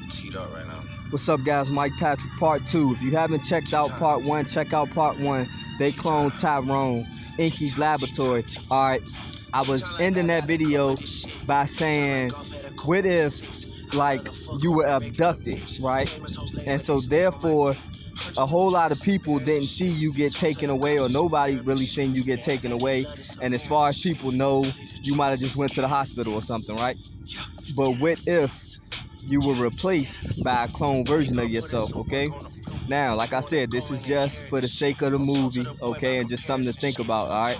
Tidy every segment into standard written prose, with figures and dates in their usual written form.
teed up right now. What's up, guys? Mike Patrick, part 2. If you haven't checked out part 1, check out part 1. They cloned Tyrone, Enki's laboratory. Alright, I was ending that video by saying, what if, like, you were abducted, right? And so, therefore, a whole lot of people didn't see you get taken away, or nobody really seen you get taken away. And as far as people know, you might have just went to the hospital or something, right? But what if you were replaced by a clone version of yourself, okay? Now, like I said, this is just for the sake of the movie, okay? And just something to think about, all right?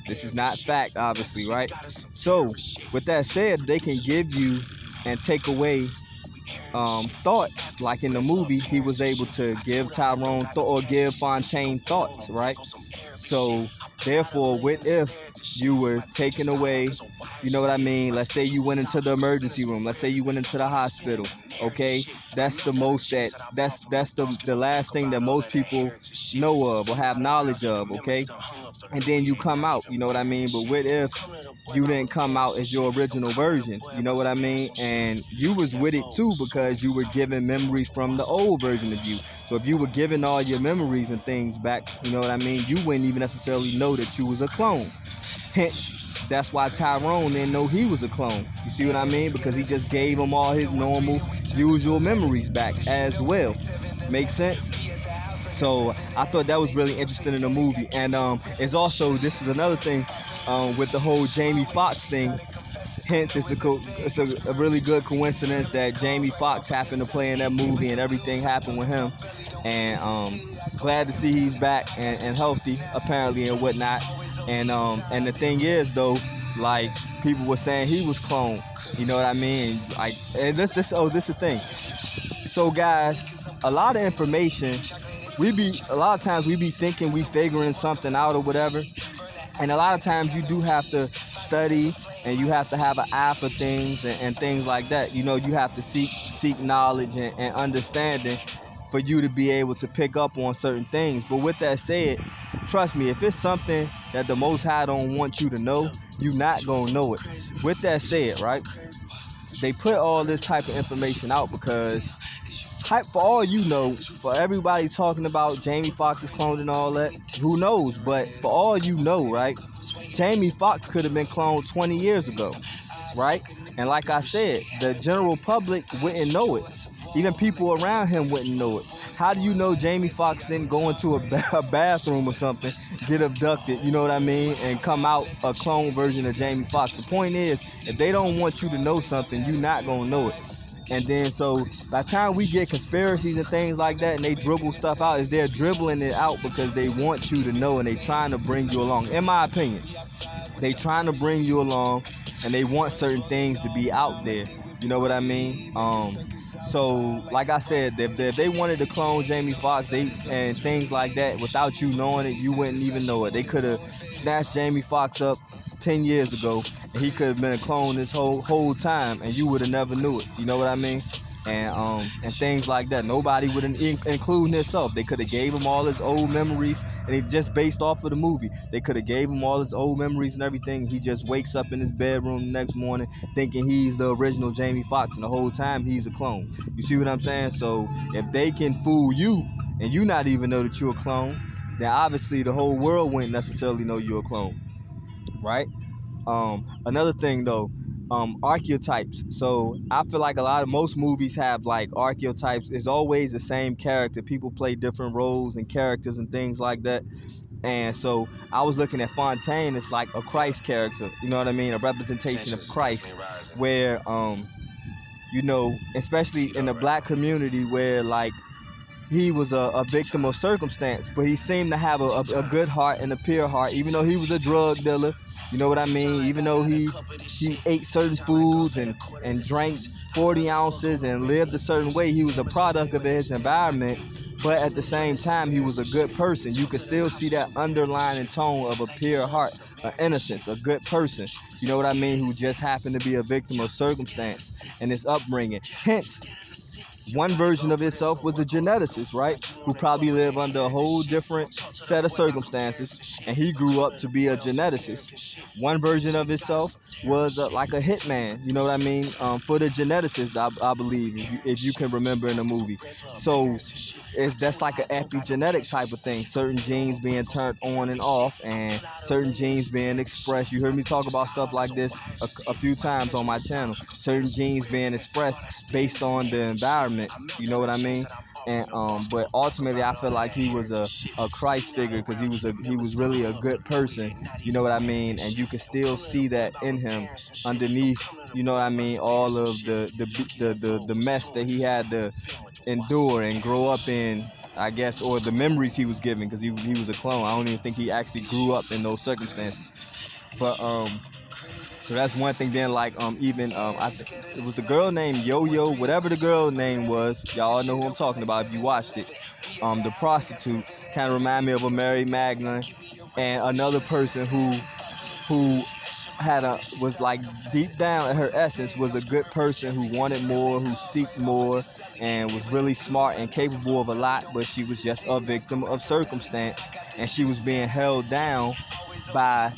This is not fact, obviously, right? So, with that said, they can give you and take away thoughts. Like in the movie, he was able to give Tyrone or give Fontaine thoughts, right? So, therefore, what if you were taken away? You know what I mean? Let's say you went into the emergency room. Let's say you went into the hospital. Okay, that's the most that's the last thing that most people know of or have knowledge of. Okay, and then you come out. You know what I mean? But what if you didn't come out as your original version? You know what I mean? And you was with it too because you were given memories from the old version of you. So if you were given all your memories and things back, you know what I mean, you wouldn't even necessarily know that you was a clone. Hence, that's why Tyrone didn't know he was a clone. You see what I mean? Because he just gave him all his normal, usual memories back as well. Make sense? So I thought that was really interesting in the movie. And it's also, this is another thing with the whole Jamie Foxx thing. Hence, it's a really good coincidence that Jamie Foxx happened to play in that movie and everything happened with him. And glad to see he's back and healthy, apparently, and whatnot. And the thing is, though, like, people were saying he was cloned. You know what I mean? Like, and this is the thing. So, guys, a lot of information, a lot of times we be thinking we figuring something out or whatever. And a lot of times you do have to study and you have to have an eye for things and things like that. You know, you have to seek knowledge and understanding for you to be able to pick up on certain things. But with that said, trust me, if it's something that the Most High don't want you to know, you're not going to know it. With that said, right, they put all this type of information out because, for all you know, for everybody talking about Jamie Foxx's cloned and all that, who knows? But for all you know, right, Jamie Foxx could have been cloned 20 years ago, right? And like I said, the general public wouldn't know it. Even people around him wouldn't know it. How do you know Jamie Foxx didn't go into a bathroom or something, get abducted, you know what I mean, and come out a clone version of Jamie Foxx? The point is, if they don't want you to know something, you're not going to know it. And then, so, by the time we get conspiracies and things like that, and they dribble stuff out, is they're dribbling it out because they want you to know and they trying to bring you along. In my opinion, they trying to bring you along and they want certain things to be out there. You know what I mean? So, like I said, if they wanted to clone Jamie Foxx and things like that without you knowing it, you wouldn't even know it. They could have snatched Jamie Foxx up 10 years ago, and he could have been a clone this whole time, and you would have never knew it. You know what I mean? And things like that. Nobody would include himself. They could have gave him all his old memories, and he just based off of the movie. They could have gave him all his old memories and everything. He just wakes up in his bedroom the next morning thinking he's the original Jamie Foxx, and the whole time he's a clone. You see what I'm saying? So if they can fool you, and you not even know that you're a clone, then obviously the whole world wouldn't necessarily know you're a clone, right? Another thing though, archetypes. So I feel like most movies have like archetypes. It's always the same character. People play different roles and characters and things like that. And so I was looking at Fontaine. It's like a Christ character. You know what I mean? A representation of Christ, where you know, especially in the black community, where like he was a victim of circumstance, but he seemed to have a good heart and a pure heart, even though he was a drug dealer. You know what I mean? Even though he ate certain foods and drank 40 ounces and lived a certain way, he was a product of his environment. But at the same time, he was a good person. You could still see that underlying tone of a pure heart, an innocence, a good person. You know what I mean? Who just happened to be a victim of circumstance and his upbringing. Hence, one version of itself was a geneticist, right? Who probably lived under a whole different set of circumstances, and he grew up to be a geneticist. One version of itself was like a hitman, you know what I mean? For the geneticist, I believe, if you can remember in the movie. So that's like an epigenetic type of thing. Certain genes being turned on and off, and certain genes being expressed. You heard me talk about stuff like this a few times on my channel. Certain genes being expressed based on the environment. You know what I mean? And but ultimately, I feel like he was a Christ figure because he was really a good person. You know what I mean? And you can still see that in him underneath. You know what I mean? All of the mess that he had to endure and grow up in, I guess, or the memories he was given, because he was a clone. I don't even think he actually grew up in those circumstances. But so that's one thing. Then like even I think it was the girl named Yo-Yo, whatever the girl name was. Y'all know who I'm talking about if you watched it. The prostitute kind of remind me of a Mary Magdalene, and another person who was like deep down at her essence was a good person who wanted more, who seeked more, and was really smart and capable of a lot, but she was just a victim of circumstance, and she was being held down by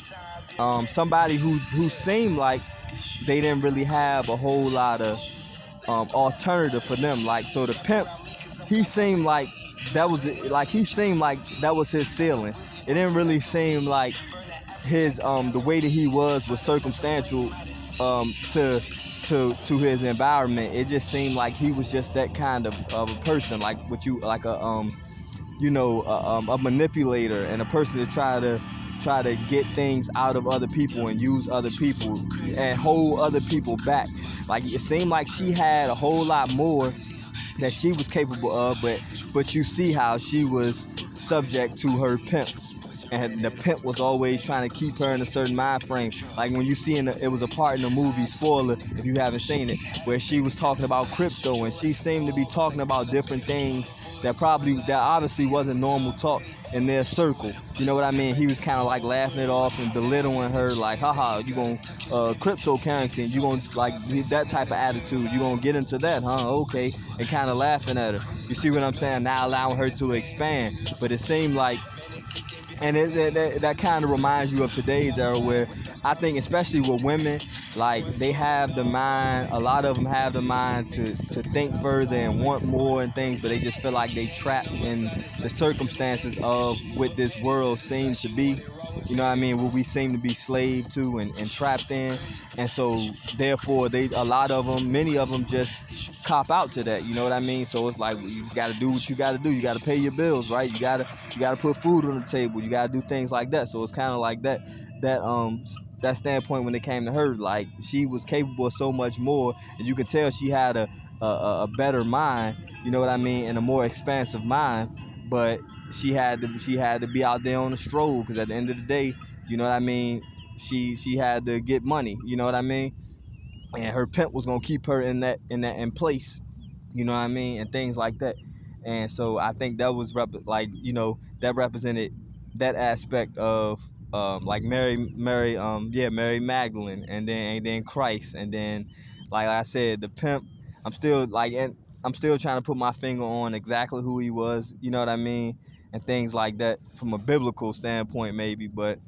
somebody who seemed like they didn't really have a whole lot of alternative for them. Like, so the pimp, he seemed like he seemed like that was his ceiling. It didn't really seem like his the way that he was circumstantial to his environment. It just seemed like he was just that kind of a person, like what you like a manipulator and a person to try to get things out of other people and use other people and hold other people back. Like, it seemed like she had a whole lot more that she was capable of, but you see how she was subject to her pimp, and the pimp was always trying to keep her in a certain mind frame. Like when you see it was a part in the movie, spoiler if you haven't seen it, where she was talking about crypto, and she seemed to be talking about different things that obviously wasn't normal talk in their circle. You know what I mean? He was kind of like laughing it off and belittling her, like, haha, you gonna cryptocurrency, you gonna like that type of attitude, you gonna get into that, huh? Okay, and kind of laughing at her. You see what I'm saying? Now allowing her to expand, but it seemed like, and that kind of reminds you of today's era, where I think, especially with women, like they have the mind, a lot of them have the mind to think further and want more and things, but they just feel like they trapped in the circumstances of what this world seems to be. You know what I mean? What we seem to be slave to and trapped in. And so therefore a lot of them, many of them just cop out to that. You know what I mean? So it's like, you just got to do what you got to do. You got to pay your bills, right? You got to put food on the table. You got to do things like that. So it's kind of like that standpoint when it came to her. Like, she was capable of so much more, and you can tell she had a better mind, you know what I mean, and a more expansive mind. But she had to be out there on the stroll, because at the end of the day, you know what I mean, she had to get money, you know what I mean, and her pimp was gonna keep her in place, you know what I mean, and things like that. And so I think that was that represented that aspect of like Mary Magdalene, and then Christ, and then, like I said, the pimp. I'm still trying to put my finger on exactly who he was, you know what I mean, and things like that from a biblical standpoint maybe, but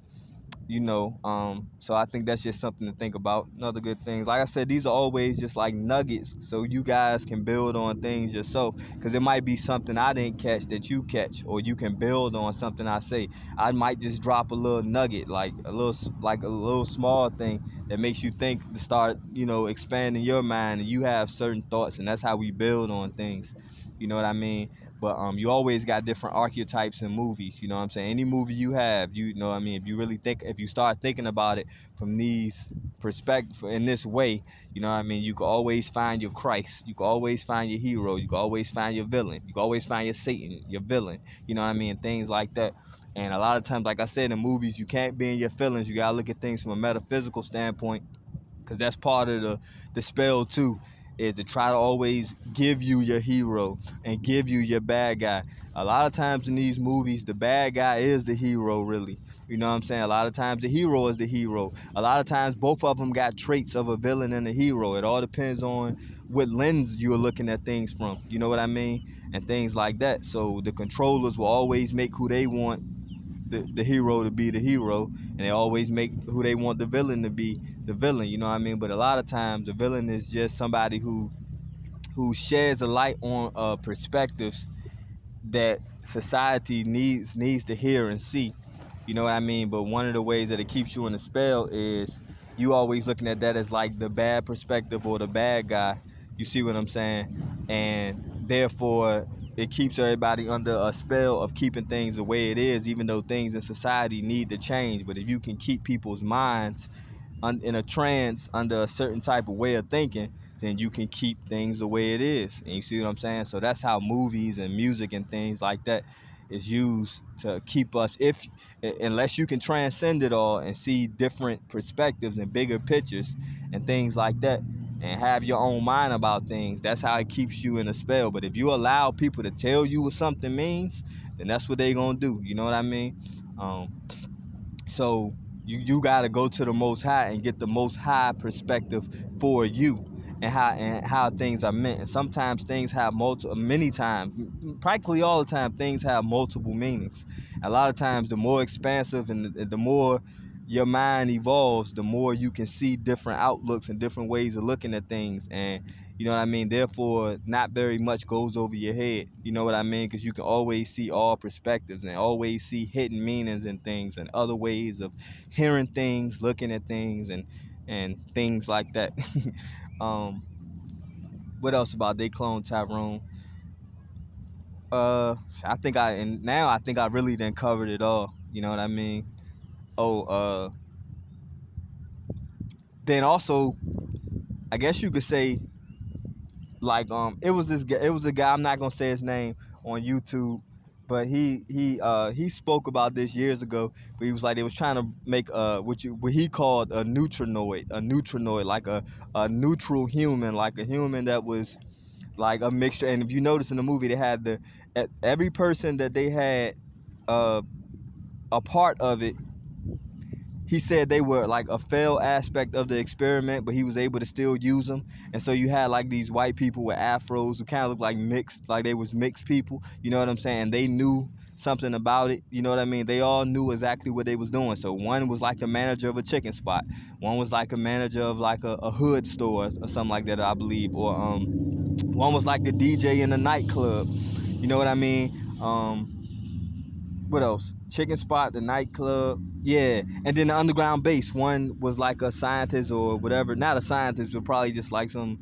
so I think that's just something to think about. Another good thing, like I said, these are always just like nuggets, so you guys can build on things yourself, because it might be something I didn't catch that you catch, or you can build on something I say. I might just drop a little nugget, like a little small thing that makes you think, to start expanding your mind, and you have certain thoughts, and that's how we build on things, you know what I mean. But you always got different archetypes in movies, you know what I'm saying? Any movie you have, you know what I mean, if you start thinking about it from these perspective in this way, you know what I mean, you can always find your Christ, you can always find your hero, you can always find your villain, you can always find your Satan, your villain, you know what I mean, things like that. And a lot of times, like I said, in movies, you can't be in your feelings. You gotta look at things from a metaphysical standpoint, because that's part of the spell too. is to try to always give you your hero and give you your bad guy. A lot of times in these movies, the bad guy is the hero, really. You know what I'm saying? A lot of times the hero is the hero. A lot of times both of them got traits of a villain and a hero. It all depends on what lens you're looking at things from. You know what I mean? And things like that. So the controllers will always make who they want the hero to be the hero, and they always make who they want the villain to be the villain. You know what I mean? But a lot of times the villain is just somebody who sheds a light on perspectives that society needs to hear and see. You know what I mean? But one of the ways that it keeps you in a spell is you always looking at that as like the bad perspective or the bad guy. You see what I'm saying? And therefore, it keeps everybody under a spell of keeping things the way it is, even though things in society need to change. But if you can keep people's minds in a trance under a certain type of way of thinking, then you can keep things the way it is. And you see what I'm saying? So that's how movies and music and things like that is used to keep us, if unless you can transcend it all and see different perspectives and bigger pictures and things like that, and have your own mind about things. That's how it keeps you in a spell. But if you allow people to tell you what something means, then that's what they gonna do. You know what I mean? So you got to go to the Most High and get the Most High perspective for you, and how things are meant. And sometimes things have many times, practically all the time, things have multiple meanings. A lot of times, the more expansive and the more your mind evolves, the more you can see different outlooks and different ways of looking at things. And you know what I mean? Therefore, not very much goes over your head. You know what I mean? Because you can always see all perspectives and always see hidden meanings in things and other ways of hearing things, looking at things, and things like that. What else about they clone Tyrone? I think I really done covered it all. You know what I mean? Oh, then also, I guess you could say, like, it was a guy, I'm not gonna say his name, on YouTube, but he spoke about this years ago. But he was like, they was trying to make what he called a neutrinoid, like a neutral human, like a human that was like a mixture. And if you notice in the movie, they had every person that they had a part of it. He said they were like a failed aspect of the experiment, but he was able to still use them. And so you had like these white people with afros who kind of looked like mixed, like they was mixed people. You know what I'm saying? They knew something about it. You know what I mean? They all knew exactly what they was doing. So one was like a manager of a chicken spot. One was like a manager of like a hood store or something like that, I believe. Or one was like the DJ in a nightclub. You know what I mean? What else? Chicken spot, the nightclub, yeah. And then the underground base. One was like a scientist or whatever. Not a scientist, but probably just like some,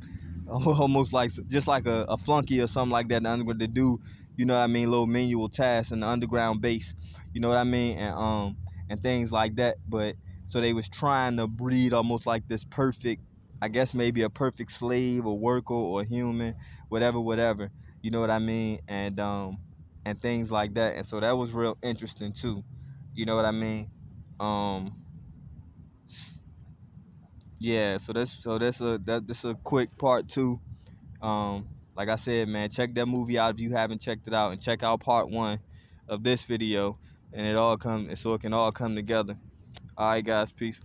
almost like just like a flunky or something like that. In the underground to do, you know what I mean, little manual tasks in the underground base. You know what I mean, and things like that. But so they was trying to breed almost like this perfect, I guess maybe a perfect slave or worker or human, whatever. You know what I mean, and things like that. And so that was real interesting too. You know what I mean? Um, yeah. That's a quick part 2. Like I said, man, check that movie out if you haven't checked it out, and check out part 1 of this video, and it can all come together. All right, guys, peace.